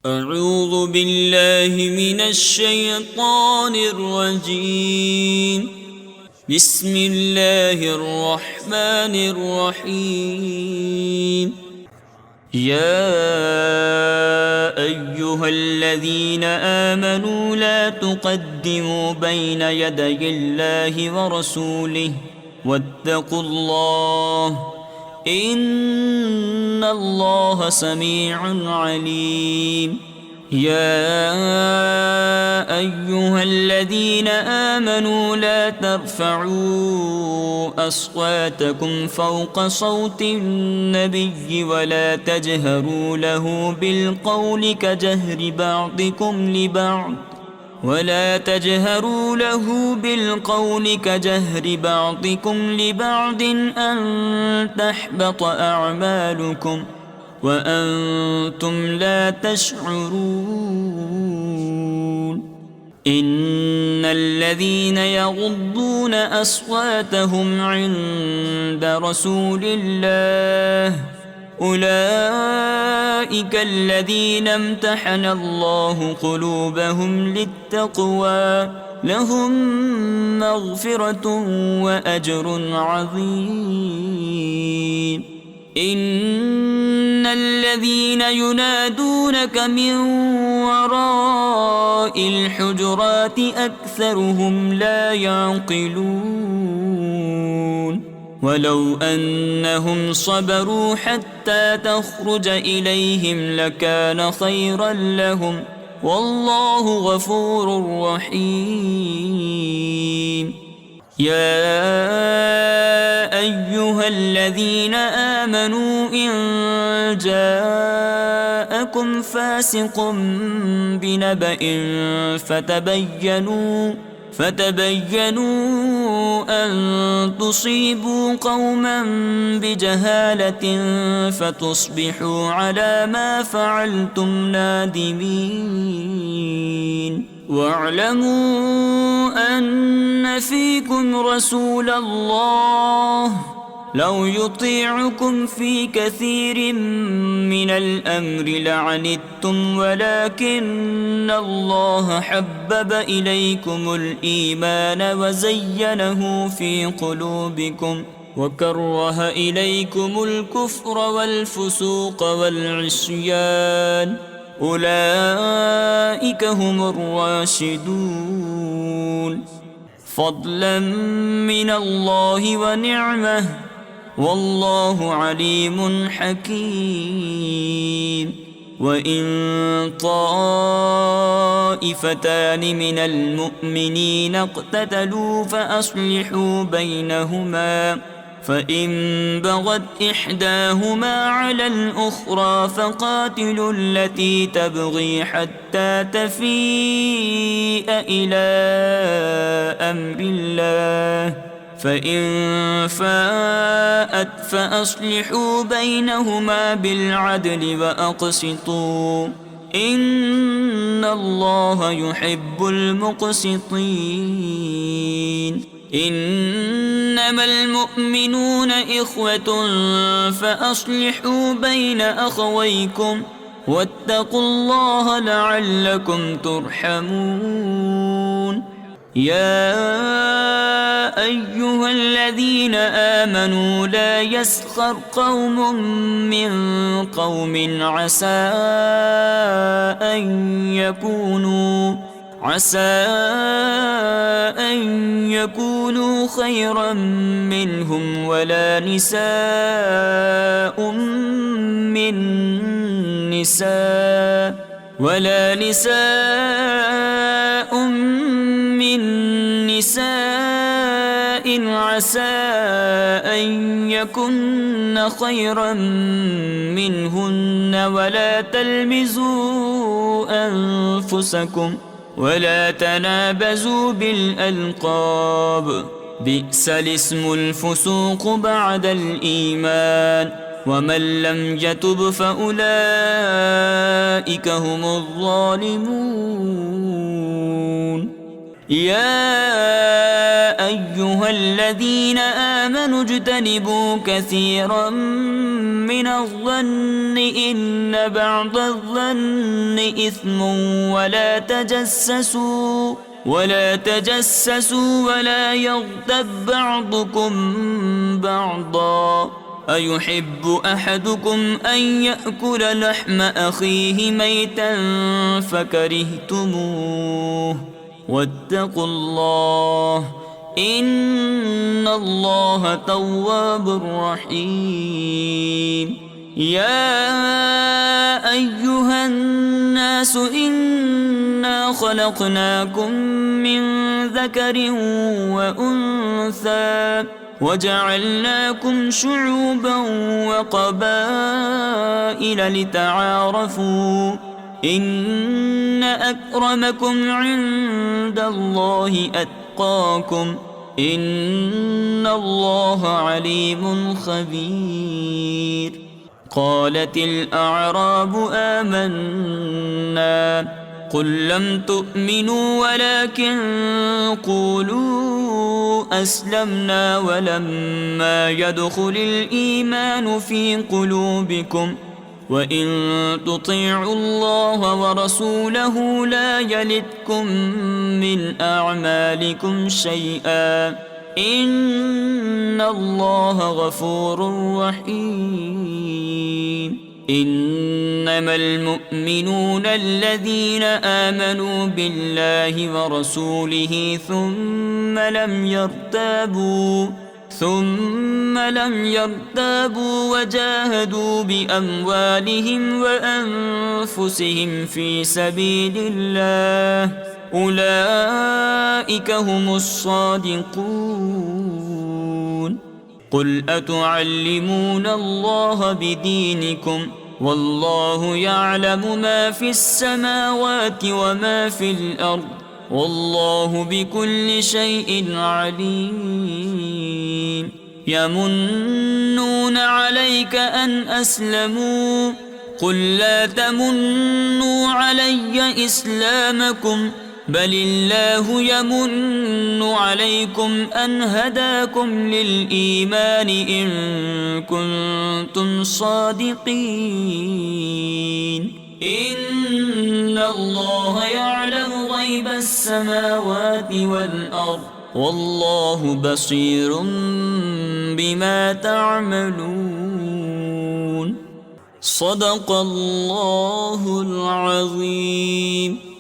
أعوذ بالله من الشيطان الرجيم. بسم الله الرحمن الرحيم. يا أيها الذين آمنوا لا تقدموا بين يدي الله ورسوله واتقوا الله إن الله سميع عليم. يا أيها الذين آمنوا لا ترفعوا أصواتكم فوق صوت النبي ولا تجهروا له بالقول كجهر بعضكم لبعض أن تحبط أعمالكم وأنتم لا تشعرون. إن الذين يغضون أصواتهم عند رسول الله أولئك الذين امتحن الله قلوبهم للتقوى لهم مغفرة وأجر عظيم. إن الذين ينادونك من وراء الحجرات أكثرهم لا يعقلون. ولو أنهم صبروا حتى تخرج إليهم لكان خيرا لهم والله غفور رحيم. يا أيها الذين آمنوا إن جاءكم فاسق بنبأ فتبينوا أن تصيبوا قوما بجهالة فتصبحوا على ما فعلتم نادمين. واعلموا أن فيكم رسول الله لو يطيعكم في كثير من الأمر لعنتم ولكن الله حبب إليكم الإيمان وزينه في قلوبكم وكره إليكم الكفر والفسوق والعصيان أولئك هم الراشدون فضلا من الله ونعمه والله عليم حكيم. وإن طائفتان من المؤمنين اقتتلوا فأصلحوا بينهما فإن بغت إحداهما على الأخرى فقاتلوا التي تبغي حتى تفيء إلى أمر الله فإن فاءت فأصلحوا بينهما بالعدل وأقسطوا إن الله يحب المقسطين. إنما المؤمنون إخوة فأصلحوا بين أخويكم واتقوا الله لعلكم ترحمون. يا أيها الذين آمنوا لا يسخر قوم من قوم عسى أن يكونوا خيرا منهم ولا نساء من نساء عسى أن يكن خيرا منهن ولا تلمزوا أنفسكم ولا تنابزوا بالألقاب بئس الاسم الفسوق بعد الإيمان ومن لم يتب فأولئك هم الظالمون. يا أيها الذين آمنوا اجتنبوا كثيرا من الظن إن بعض الظن إثم ولا تجسسوا ولا يغتب بعضكم بعضا أيحب أحدكم أن يأكل لحم أخيه ميتا فكرهتموه واتقوا الله إن الله تواب رحيم يا أيها الناس إنا خلقناكم من ذكر وأنثى وجعلناكم شعوبا وقبائل لتعارفوا إن أكرمكم عند الله أتقاكم إن الله عليم خبير قالت الأعراب آمنا قل لم تؤمنوا ولكن قولوا أسلمنا ولما يدخل الإيمان في قلوبكم وإن تطيعوا الله ورسوله لا يلتكم من أعمالكم شيئا إن الله غفور رحيم إنما المؤمنون الذين آمنوا بالله ورسوله ثم لم يرتابوا وجاهدوا بأموالهم وأنفسهم في سبيل الله أولئك هم الصادقون قل أتعلمون الله بدينكم والله يعلم ما في السماوات وما في الأرض والله بكل شيء عليم يمنون عليك أن أسلموا قل لا تمنوا علي إسلامكم بل الله يمن عليكم أن هداكم للإيمان إن كنتم صادقين إن الله يعلم غيب السماوات والأرض والله بصير بما تعملون صدق الله العظيم